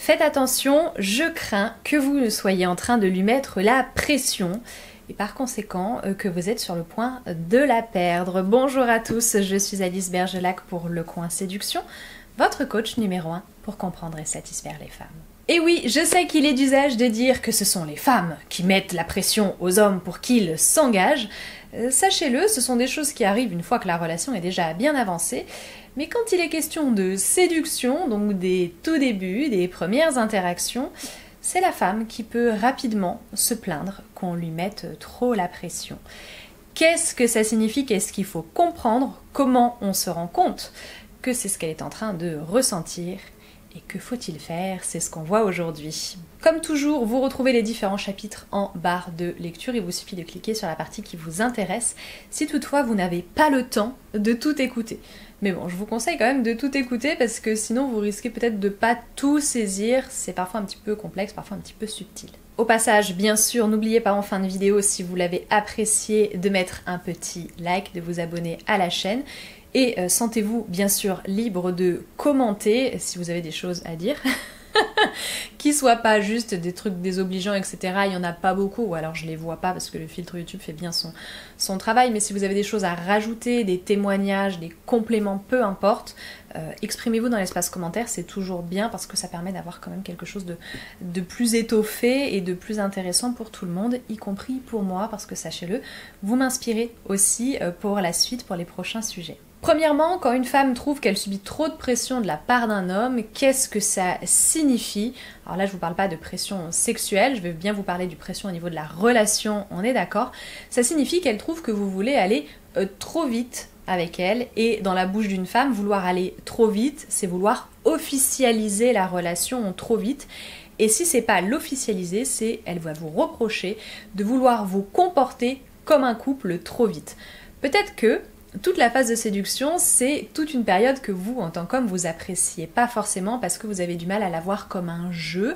Faites attention, je crains que vous ne soyez en train de lui mettre la pression et par conséquent que vous êtes sur le point de la perdre. Bonjour à tous, je suis Alice Bergelac pour Le Coin Séduction, votre coach numéro 1 pour comprendre et satisfaire les femmes. Et oui, je sais qu'il est d'usage de dire que ce sont les femmes qui mettent la pression aux hommes pour qu'ils s'engagent. Sachez-le, ce sont des choses qui arrivent une fois que la relation est déjà bien avancée. Mais quand il est question de séduction, donc des tout débuts, des premières interactions, c'est la femme qui peut rapidement se plaindre qu'on lui mette trop la pression. Qu'est-ce que ça signifie? Qu'est-ce qu'il faut comprendre? Comment on se rend compte que c'est ce qu'elle est en train de ressentir? Et que faut-il faire? C'est ce qu'on voit aujourd'hui. Comme toujours, vous retrouvez les différents chapitres en barre de lecture. Il vous suffit de cliquer sur la partie qui vous intéresse, si toutefois vous n'avez pas le temps de tout écouter. Mais bon, je vous conseille quand même de tout écouter parce que sinon vous risquez peut-être de pas tout saisir. C'est parfois un petit peu complexe, parfois un petit peu subtil. Au passage, bien sûr, n'oubliez pas en fin de vidéo, si vous l'avez apprécié, de mettre un petit like, de vous abonner à la chaîne. Et sentez-vous bien sûr libre de commenter si vous avez des choses à dire, qui soient pas juste des trucs désobligeants, etc. Il y en a pas beaucoup, ou alors je les vois pas parce que le filtre YouTube fait bien son travail, mais si vous avez des choses à rajouter, des témoignages, des compléments, peu importe, exprimez-vous dans l'espace commentaire, c'est toujours bien parce que ça permet d'avoir quand même quelque chose de plus étoffé et de plus intéressant pour tout le monde, y compris pour moi, parce que sachez-le, vous m'inspirez aussi pour la suite, pour les prochains sujets. Premièrement, quand une femme trouve qu'elle subit trop de pression de la part d'un homme, qu'est-ce que ça signifie? Alors là, je vous parle pas de pression sexuelle, je vais bien vous parler de pression au niveau de la relation, on est d'accord. Ça signifie qu'elle trouve que vous voulez aller trop vite avec elle, et dans la bouche d'une femme, vouloir aller trop vite, c'est vouloir officialiser la relation trop vite. Et si c'est pas l'officialiser, c'est elle va vous reprocher de vouloir vous comporter comme un couple trop vite. Peut-être que toute la phase de séduction, c'est toute une période que vous, en tant qu'homme, vous appréciez pas forcément parce que vous avez du mal à la voir comme un jeu.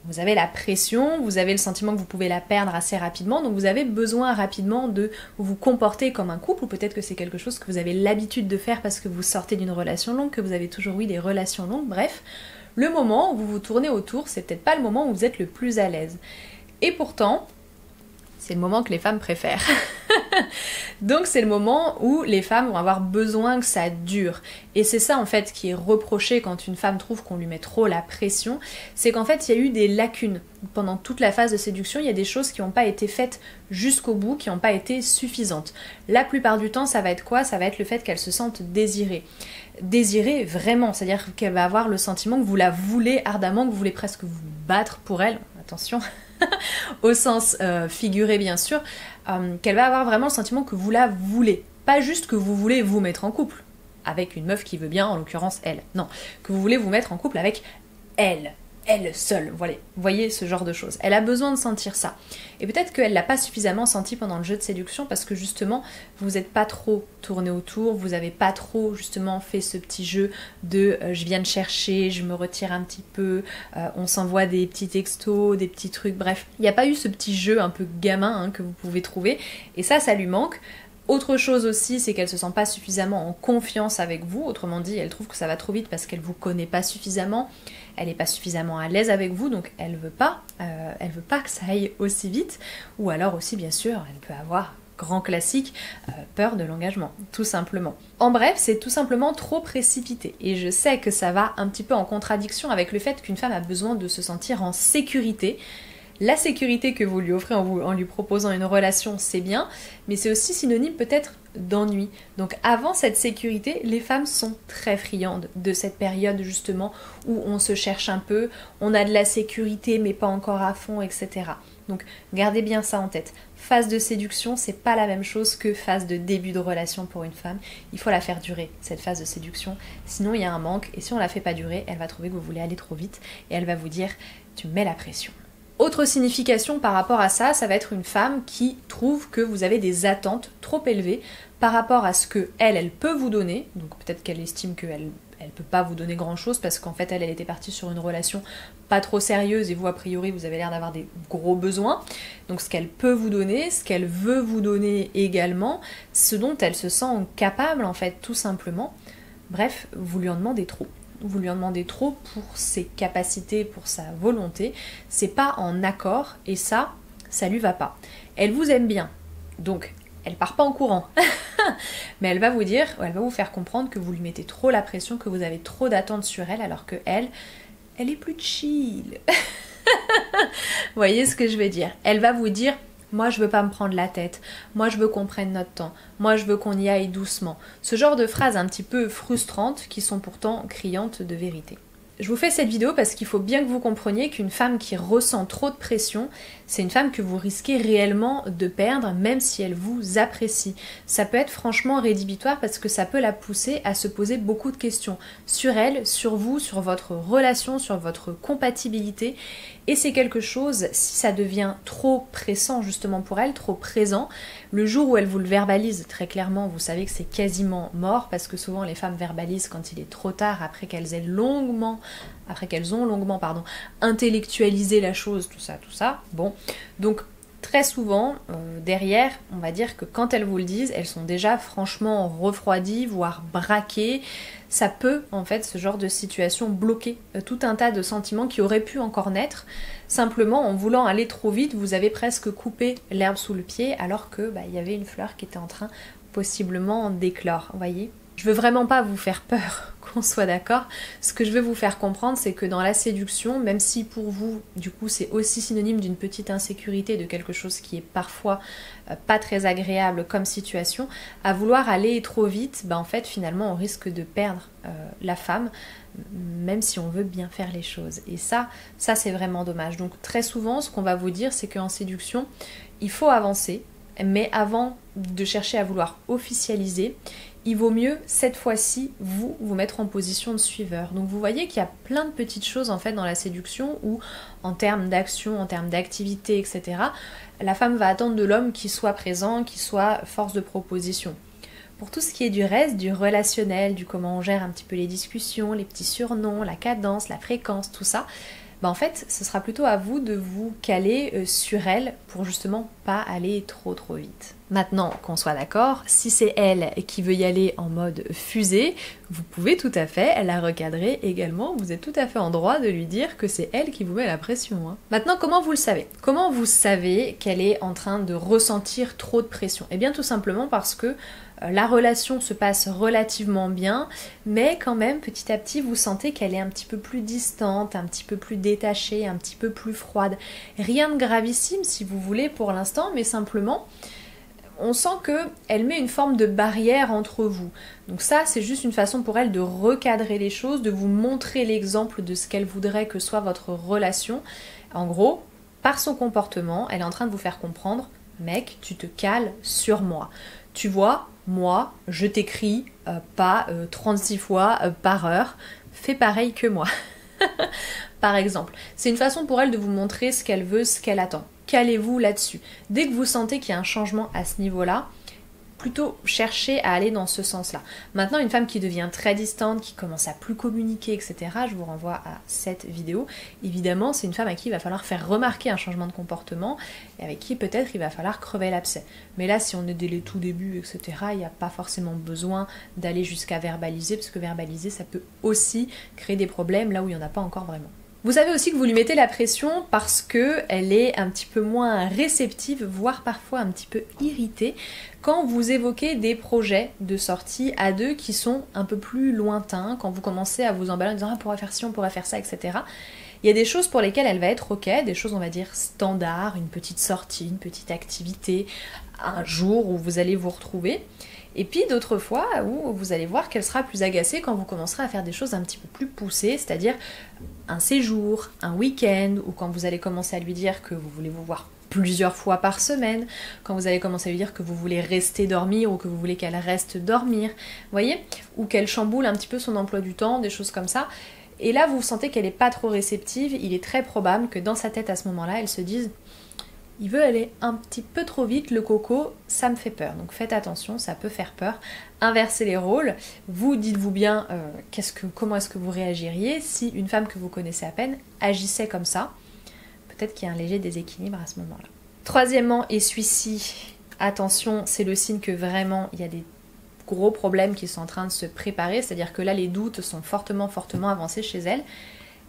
Vous avez la pression, vous avez le sentiment que vous pouvez la perdre assez rapidement, donc vous avez besoin rapidement de vous comporter comme un couple, ou peut-être que c'est quelque chose que vous avez l'habitude de faire parce que vous sortez d'une relation longue, que vous avez toujours eu des relations longues, bref. Le moment où vous vous tournez autour, c'est peut-être pas le moment où vous êtes le plus à l'aise. Et pourtant, c'est le moment que les femmes préfèrent. Donc c'est le moment où les femmes vont avoir besoin que ça dure. Et c'est ça en fait qui est reproché quand une femme trouve qu'on lui met trop la pression, c'est qu'en fait il y a eu des lacunes. Pendant toute la phase de séduction, il y a des choses qui n'ont pas été faites jusqu'au bout, qui n'ont pas été suffisantes. La plupart du temps, ça va être quoi? Ça va être le fait qu'elle se sente désirée. Désirée vraiment, c'est-à-dire qu'elle va avoir le sentiment que vous la voulez ardemment, que vous voulez presque vous battre pour elle. Attention, au sens figuré bien sûr, qu'elle va avoir vraiment le sentiment que vous la voulez. Pas juste que vous voulez vous mettre en couple avec une meuf qui veut bien, en l'occurrence elle. Non, que vous voulez vous mettre en couple avec elle seule. Voilà, voyez ce genre de choses. Elle a besoin de sentir ça. Et peut-être qu'elle l'a pas suffisamment senti pendant le jeu de séduction parce que justement, vous n'êtes pas trop tourné autour, vous n'avez pas trop justement fait ce petit jeu de je viens de chercher, je me retire un petit peu, on s'envoie des petits textos, des petits trucs, bref. Il n'y a pas eu ce petit jeu un peu gamin que vous pouvez trouver, et ça lui manque. Autre chose aussi, c'est qu'elle se sent pas suffisamment en confiance avec vous, autrement dit, elle trouve que ça va trop vite parce qu'elle vous connaît pas suffisamment, elle n'est pas suffisamment à l'aise avec vous, donc elle veut pas que ça aille aussi vite, ou alors aussi bien sûr, elle peut avoir, grand classique, peur de l'engagement, tout simplement. En bref, c'est tout simplement trop précipité, et je sais que ça va un petit peu en contradiction avec le fait qu'une femme a besoin de se sentir en sécurité. La sécurité que vous lui offrez en lui proposant une relation, c'est bien, mais c'est aussi synonyme peut-être d'ennui. Donc avant cette sécurité, les femmes sont très friandes de cette période justement où on se cherche un peu, on a de la sécurité mais pas encore à fond, etc. Donc gardez bien ça en tête. Phase de séduction, c'est pas la même chose que phase de début de relation pour une femme. Il faut la faire durer, cette phase de séduction, sinon il y a un manque, et si on la fait pas durer, elle va trouver que vous voulez aller trop vite, et elle va vous dire « tu me mets la pression ». Autre signification par rapport à ça, ça va être une femme qui trouve que vous avez des attentes trop élevées par rapport à ce que elle peut vous donner. Donc peut-être qu'elle estime qu'elle peut pas vous donner grand chose parce qu'en fait elle était partie sur une relation pas trop sérieuse et vous a priori vous avez l'air d'avoir des gros besoins. Donc ce qu'elle peut vous donner, ce qu'elle veut vous donner également, ce dont elle se sent capable en fait tout simplement. Bref, vous lui en demandez trop. vous lui en demandez trop pour ses capacités, pour sa volonté, c'est pas en accord et ça lui va pas. Elle vous aime bien, donc elle part pas en courant, mais elle va vous dire, elle va vous faire comprendre que vous lui mettez trop la pression, que vous avez trop d'attentes sur elle, alors que elle est plus chill. Vous voyez ce que je veux dire? Elle va vous dire, moi je veux pas me prendre la tête, moi je veux qu'on prenne notre temps, moi je veux qu'on y aille doucement. Ce genre de phrases un petit peu frustrantes qui sont pourtant criantes de vérité. Je vous fais cette vidéo parce qu'il faut bien que vous compreniez qu'une femme qui ressent trop de pression, c'est une femme que vous risquez réellement de perdre même si elle vous apprécie. Ça peut être franchement rédhibitoire parce que ça peut la pousser à se poser beaucoup de questions sur elle, sur vous, sur votre relation, sur votre compatibilité. Et c'est quelque chose, si ça devient trop pressant justement pour elle, trop présent, le jour où elle vous le verbalise très clairement, vous savez que c'est quasiment mort parce que souvent les femmes verbalisent quand il est trop tard, après qu'elles ont longuement intellectualisé la chose, tout ça. Bon, donc très souvent, derrière, on va dire que quand elles vous le disent, elles sont déjà franchement refroidies, voire braquées. Ça peut, en fait, ce genre de situation bloquer tout un tas de sentiments qui auraient pu encore naître. Simplement, en voulant aller trop vite, vous avez presque coupé l'herbe sous le pied, alors que y avait une fleur qui était en train possiblement d'éclore, vous voyez ? Je veux vraiment pas vous faire peur, qu'on soit d'accord. Ce que je veux vous faire comprendre, c'est que dans la séduction, même si pour vous, du coup, c'est aussi synonyme d'une petite insécurité, de quelque chose qui est parfois pas très agréable comme situation, à vouloir aller trop vite, en fait, finalement, on risque de perdre la femme, même si on veut bien faire les choses. Et ça c'est vraiment dommage. Donc très souvent, ce qu'on va vous dire, c'est qu'en séduction, il faut avancer, mais avant de chercher à vouloir officialiser, il vaut mieux cette fois-ci vous mettre en position de suiveur. Donc vous voyez qu'il y a plein de petites choses en fait dans la séduction où en termes d'action, en termes d'activité, etc., la femme va attendre de l'homme qu'il soit présent, qu'il soit force de proposition. Pour tout ce qui est du reste, du relationnel, du comment on gère un petit peu les discussions, les petits surnoms, la cadence, la fréquence, tout ça, en fait, ce sera plutôt à vous de vous caler sur elle pour justement pas aller trop vite. Maintenant, qu'on soit d'accord, si c'est elle qui veut y aller en mode fusée, vous pouvez tout à fait la recadrer également, vous êtes tout à fait en droit de lui dire que c'est elle qui vous met la pression. Hein. Maintenant, comment vous le savez? Comment vous savez qu'elle est en train de ressentir trop de pression? Eh bien tout simplement parce que la relation se passe relativement bien, mais quand même petit à petit vous sentez qu'elle est un petit peu plus distante, un petit peu plus détachée, un petit peu plus froide. Rien de gravissime si vous voulez pour l'instant, mais simplement on sent qu'elle met une forme de barrière entre vous. Donc ça, c'est juste une façon pour elle de recadrer les choses, de vous montrer l'exemple de ce qu'elle voudrait que soit votre relation. En gros, par son comportement, elle est en train de vous faire comprendre, mec, tu te cales sur moi. Tu vois, moi, je t'écris pas 36 fois par heure, fais pareil que moi. Par exemple, c'est une façon pour elle de vous montrer ce qu'elle veut, ce qu'elle attend. Calez-vous là-dessus. Dès que vous sentez qu'il y a un changement à ce niveau-là, plutôt cherchez à aller dans ce sens-là. Maintenant, une femme qui devient très distante, qui commence à plus communiquer, etc., je vous renvoie à cette vidéo. Évidemment, c'est une femme à qui il va falloir faire remarquer un changement de comportement et avec qui peut-être il va falloir crever l'abcès. Mais là, si on est dès les tout débuts, etc., il n'y a pas forcément besoin d'aller jusqu'à verbaliser, parce que verbaliser, ça peut aussi créer des problèmes là où il n'y en a pas encore vraiment. Vous savez aussi que vous lui mettez la pression parce qu'elle est un petit peu moins réceptive, voire parfois un petit peu irritée, quand vous évoquez des projets de sortie à deux qui sont un peu plus lointains, quand vous commencez à vous emballer en disant « Ah, on pourrait faire ci, on pourrait faire ça, etc. » Il y a des choses pour lesquelles elle va être ok, des choses on va dire standards, une petite sortie, une petite activité, un jour où vous allez vous retrouver. Et puis d'autres fois où vous allez voir qu'elle sera plus agacée quand vous commencerez à faire des choses un petit peu plus poussées, c'est-à-dire un séjour, un week-end, ou quand vous allez commencer à lui dire que vous voulez vous voir plusieurs fois par semaine, quand vous allez commencer à lui dire que vous voulez rester dormir ou que vous voulez qu'elle reste dormir, vous voyez, ou qu'elle chamboule un petit peu son emploi du temps, des choses comme ça. Et là, vous sentez qu'elle n'est pas trop réceptive, il est très probable que dans sa tête à ce moment-là, elle se dise « Il veut aller un petit peu trop vite, le coco, ça me fait peur. » Donc faites attention, ça peut faire peur. Inversez les rôles. Vous dites-vous bien comment est-ce que vous réagiriez si une femme que vous connaissez à peine agissait comme ça. Peut-être qu'il y a un léger déséquilibre à ce moment-là. Troisièmement, et celui-ci, attention, c'est le signe que vraiment il y a des gros problèmes qui sont en train de se préparer, c'est-à-dire que là les doutes sont fortement avancés chez elle.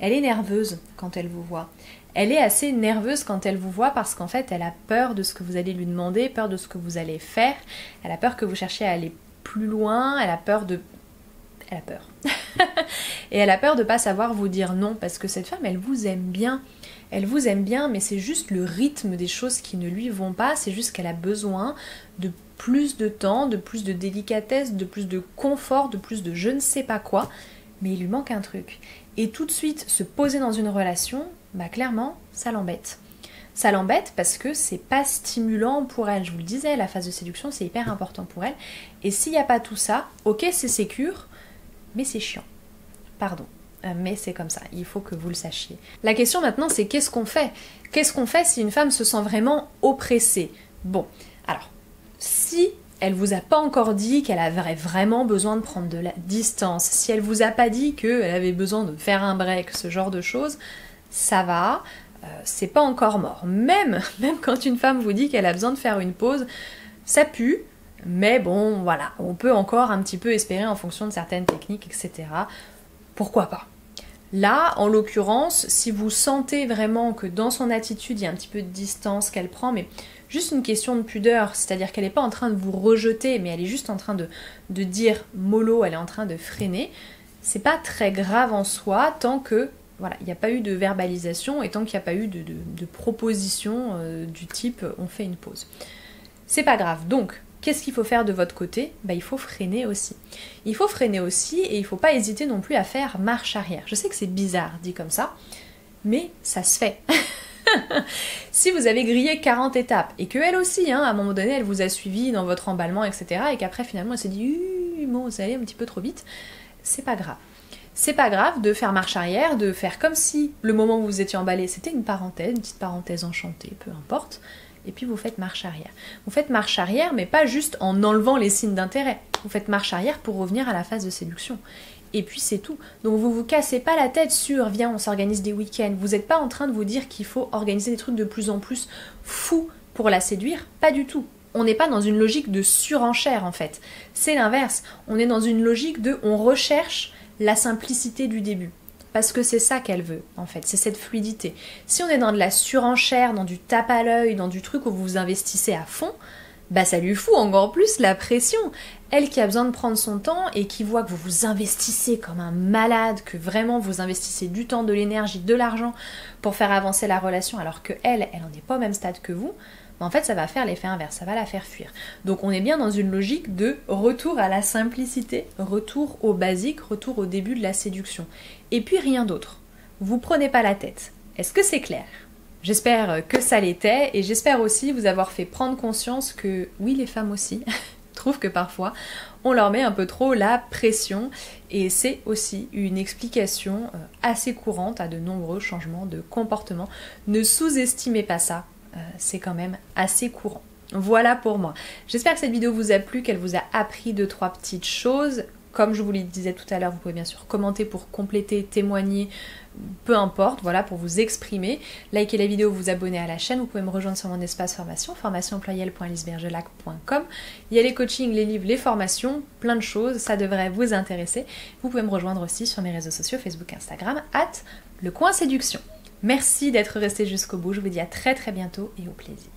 Elle est nerveuse quand elle vous voit. Elle est assez nerveuse quand elle vous voit parce qu'en fait elle a peur de ce que vous allez lui demander, peur de ce que vous allez faire, elle a peur que vous cherchiez à aller plus loin, elle a peur. Et elle a peur de pas savoir vous dire non, parce que cette femme, elle vous aime bien, mais c'est juste le rythme des choses qui ne lui vont pas, c'est juste qu'elle a besoin de plus de temps, de plus de délicatesse, de plus de confort, de plus de je ne sais pas quoi, mais il lui manque un truc. Et tout de suite, se poser dans une relation, bah clairement, ça l'embête. Ça l'embête parce que c'est pas stimulant pour elle. Je vous le disais, la phase de séduction, c'est hyper important pour elle. Et s'il n'y a pas tout ça, ok, c'est sécure, mais c'est chiant. Pardon, mais c'est comme ça, il faut que vous le sachiez. La question maintenant, c'est qu'est-ce qu'on fait? Qu'est-ce qu'on fait si une femme se sent vraiment oppressée? Bon, alors, si elle vous a pas encore dit qu'elle avait vraiment besoin de prendre de la distance, si elle vous a pas dit qu'elle avait besoin de faire un break, ce genre de choses, ça va, c'est pas encore mort. Même quand une femme vous dit qu'elle a besoin de faire une pause, ça pue, mais bon, voilà, on peut encore un petit peu espérer en fonction de certaines techniques, etc. Pourquoi pas? Là, en l'occurrence, si vous sentez vraiment que dans son attitude, il y a un petit peu de distance qu'elle prend, mais juste une question de pudeur, c'est-à-dire qu'elle n'est pas en train de vous rejeter, mais elle est juste en train de dire mollo, elle est en train de freiner, c'est pas très grave en soi, tant que voilà, il n'y a pas eu de verbalisation et tant qu'il n'y a pas eu de proposition du type on fait une pause. C'est pas grave, donc qu'est-ce qu'il faut faire de votre côté? Bah, il faut freiner aussi. Il faut freiner aussi et il ne faut pas hésiter non plus à faire marche arrière. Je sais que c'est bizarre dit comme ça, mais ça se fait. Si vous avez grillé 40 étapes et qu'elle aussi, à un moment donné, elle vous a suivi dans votre emballement, etc. et qu'après finalement elle s'est dit bon, ça allait un petit peu trop vite, c'est pas grave. C'est pas grave de faire marche arrière, de faire comme si le moment où vous étiez emballé, c'était une parenthèse, une petite parenthèse enchantée, peu importe. Et puis vous faites marche arrière. Vous faites marche arrière, mais pas juste en enlevant les signes d'intérêt. Vous faites marche arrière pour revenir à la phase de séduction. Et puis c'est tout. Donc vous vous cassez pas la tête sur viens, on s'organise des week-ends. Vous n'êtes pas en train de vous dire qu'il faut organiser des trucs de plus en plus fous pour la séduire. Pas du tout. On n'est pas dans une logique de surenchère en fait. C'est l'inverse. On est dans une logique de on recherche la simplicité du début. Parce que c'est ça qu'elle veut, en fait, c'est cette fluidité. Si on est dans de la surenchère, dans du tape à l'œil, dans du truc où vous vous investissez à fond, bah ça lui fout encore plus la pression. Elle qui a besoin de prendre son temps et qui voit que vous vous investissez comme un malade, que vraiment vous investissez du temps, de l'énergie, de l'argent pour faire avancer la relation, alors que elle n'en est pas au même stade que vous, en fait ça va faire l'effet inverse, ça va la faire fuir. Donc on est bien dans une logique de retour à la simplicité, retour au basique, retour au début de la séduction. Et puis rien d'autre. Vous prenez pas la tête. Est-ce que c'est clair? J'espère que ça l'était et j'espère aussi vous avoir fait prendre conscience que oui, les femmes aussi trouvent que parfois on leur met un peu trop la pression et c'est aussi une explication assez courante à de nombreux changements de comportement. Ne sous-estimez pas ça. C'est quand même assez courant. Voilà pour moi. J'espère que cette vidéo vous a plu, qu'elle vous a appris 2-3 petites choses. Comme je vous le disais tout à l'heure, vous pouvez bien sûr commenter pour compléter, témoigner, peu importe, voilà, pour vous exprimer. Likez la vidéo, vous abonner à la chaîne. Vous pouvez me rejoindre sur mon espace formation, formationpluriel.lisbergelac.com. Il y a les coachings, les livres, les formations, plein de choses, ça devrait vous intéresser. Vous pouvez me rejoindre aussi sur mes réseaux sociaux, Facebook, Instagram, @lecoinséduction. Merci d'être resté jusqu'au bout, je vous dis à très bientôt et au plaisir.